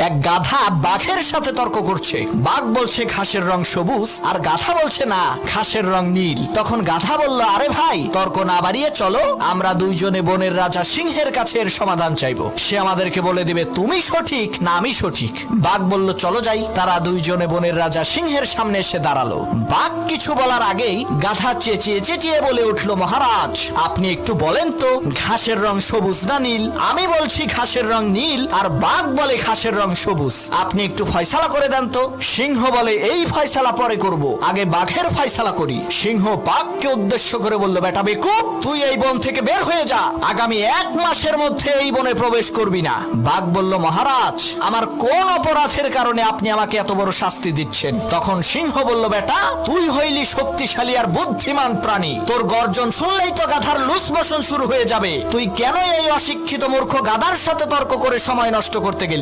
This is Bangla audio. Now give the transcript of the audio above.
এক গাধা বাঘের সাথে তর্ক করছে। বাঘ বলছে ঘাসের রং সবুজ, আর গাধা বলছে না, ঘাসের রং নীল। তখন গাধা বলল, আরে ভাই, তর্ক না বাড়িয়ে চলো, আমরা দুইজনে বনের রাজা সিংহের কাছে এর সমাধান চাইবো। সে আমাদেরকে বলে দিবে তুমি সঠিক না আমি সঠিক। বাঘ বলল, চলো যাই। তারা দুইজনে বনের রাজা সিংহের সামনে এসে দাঁড়ালো। বাঘ কিছু বলার আগেই গাধা চেঁচিয়ে চেঁচিয়ে বলে উঠলো, মহারাজ, আপনি একটু বলেন তো ঘাসের রং সবুজ না নীল? আমি বলছি ঘাসের রং নীল, আর বাঘ বলে ঘাসের রং সবুজ। আপনি একটু ফয়সালা করে দেন তো। সিংহ বলে, এই ফয়সালা পরে করব, আগে বাঘের ফয়সালা করি। সিংহ বাঘকে উদ্দেশ্য করে বলল, বেটা বেকুব, তুই এই বন থেকে বের হয়ে যা, আগামী 1 মাসের মধ্যে এই বনে প্রবেশ করবি না। বাঘ বলল, মহারাজ, আমার কোন অপরাধের কারণে আপনি আমাকে এত বড় শাস্তি দিচ্ছেন? তখন সিংহ বলল, বেটা, তুই হইলি শক্তিশালী আর বুদ্ধিমান প্রাণী, তোর গর্জন শুনলেই তো গাধার লুস মোশন শুরু হয়ে যাবে। তুই কেন এই অশিক্ষিত মূর্খ গাধার সাথে তর্ক করে সময় নষ্ট করতে গেলি?